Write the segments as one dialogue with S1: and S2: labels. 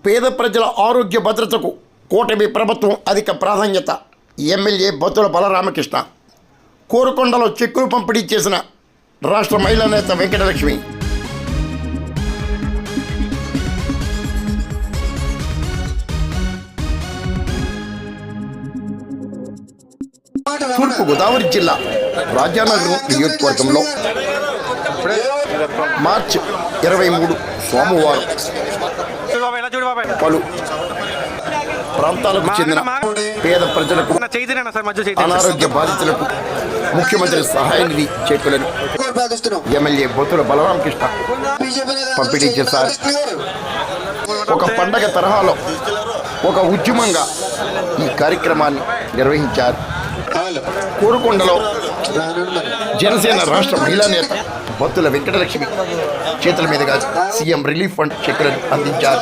S1: పేద ప్రజల ఆరోగ్య భద్రతకు కూటమి ప్రభుత్వం అధిక ప్రాధాన్యత. ఎమ్మెల్యే బత్తుల బలరామకృష్ణ. కోరుకొండలో చెక్కులు పంపిణీ చేసిన రాష్ట్ర మహిళా నేత వెంకటలక్ష్మి. తూర్పు గోదావరి జిల్లా రాజానగరం నియోజకవర్గంలో మార్చి 23 సోమవారం పలు ప్రాంతాలకు చెందిన పేద ప్రజలకు, అనారోగ్య బాధితులకు ముఖ్యమంత్రి సహాయ నిధి చెక్కులను ఎమ్మెల్యే బత్తుల బలరామకృష్ణ పంపిణీ చేశారు. ఒక పండగ తరహాలో ఒక ఉద్యమంగా ఈ కార్యక్రమాన్ని నిర్వహించారు. కోరుకొండలో జనసేన రాష్ట్ర మహిళా నేత బత్తుల వెంకటలక్ష్మి చేతుల మీదుగా సీఎం రిలీఫ్ ఫండ్ చెక్కులను అందించారు.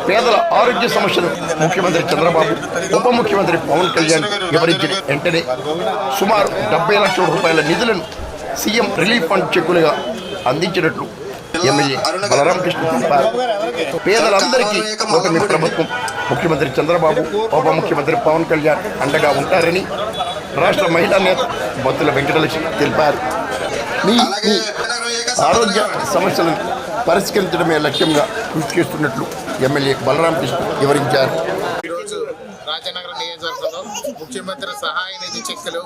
S1: పేదల ఆరోగ్య సమస్యలు ముఖ్యమంత్రి చంద్రబాబు, ఉప ముఖ్యమంత్రి పవన్ కళ్యాణ్ వివరించిన వెంటనే సుమారు 70 లక్షల రూపాయల నిధులను సీఎం రిలీఫ్ ఫండ్ చెక్కులుగా అందించినట్లు ఎమ్మెల్యే బలరామకృష్ణ తెలిపారు. పేదలందరికీ కూటమి ప్రభుత్వం, ముఖ్యమంత్రి చంద్రబాబు, ఉప ముఖ్యమంత్రి పవన్ కళ్యాణ్ అండగా ఉంటారని రాష్ట్ర మహిళా నేత బత్తుల వెంకటలక్ష్మి తెలిపారు. మీ ఆరోగ్య సమస్యలను పరిష్కరించడమే లక్ష్యంగా కృషి చేస్తున్నట్లు ఎమ్మెల్యే బలరామకృష్ణ వివరించారు.
S2: ఈరోజు రాజనగరం నియోజకవర్గంలో ముఖ్యమంత్రి సహాయ నిధి చెక్కులు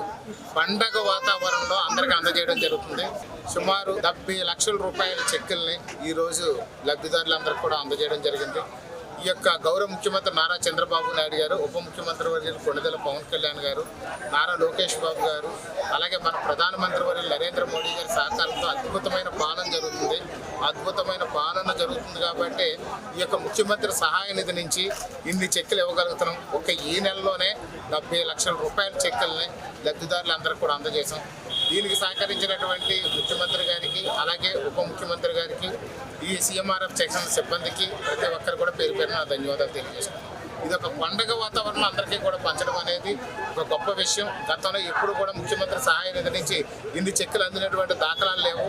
S2: పండగ వాతావరణంలో అందరికీ అందజేయడం జరుగుతుంది. సుమారు 70 లక్షల రూపాయల చెక్కుల్ని ఈరోజు లబ్ధిదారులందరికీ కూడా అందజేయడం జరిగింది. ఈ యొక్క గౌరవ ముఖ్యమంత్రి నారా చంద్రబాబు నాయుడు గారు, ఉప ముఖ్యమంత్రి వర్యులు కొణిదెల పవన్ కళ్యాణ్ గారు, నారా లోకేష్ బాబు గారు, అలాగే మన ప్రధానమంత్రి వర్యులు నరేంద్ర మోడీ గారి సహకారంతో అద్భుతమైన పాలన జరుగుతుంది. కాబట్టి ఈ యొక్క ముఖ్యమంత్రి సహాయ నిధి నుంచి ఇన్ని చెక్కులు ఇవ్వగలుగుతున్నాం. ఒక ఈ నెలలోనే 70 లక్షల రూపాయల చెక్కుల్ని లబ్ధిదారులందరికీ కూడా అందజేశాం. దీనికి సహకరించినటువంటి ముఖ్యమంత్రి గారికి, అలాగే ఉప ముఖ్యమంత్రి గారికి, ఈ సీఎంఆర్ఎఫ్ సెక్షన్ సిబ్బందికి ప్రతి ఒక్కరు కూడా పేరు పేరున ధన్యవాదాలు తెలియజేస్తున్నాం. ఇది ఒక పండుగ వాతావరణం అందరికీ కూడా పంచడం అనేది ఒక గొప్ప విషయం. గతంలో ఎప్పుడు కూడా ముఖ్యమంత్రి సహాయ నిధి నుంచి ఇన్ని చెక్కులు అందినటువంటి దాఖలాలు లేవు.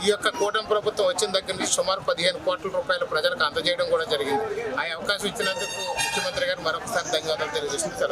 S2: ఈ యొక్క కూటమి ప్రభుత్వం వచ్చిన దగ్గర నుంచి సుమారు 15 కోట్ల రూపాయలు ప్రజలకు అందజేయడం కూడా జరిగింది. ఆ అవకాశం ఇచ్చినందుకు ముఖ్యమంత్రి గారు మరొకసారి ధన్యవాదాలు తెలియజేస్తున్నారు.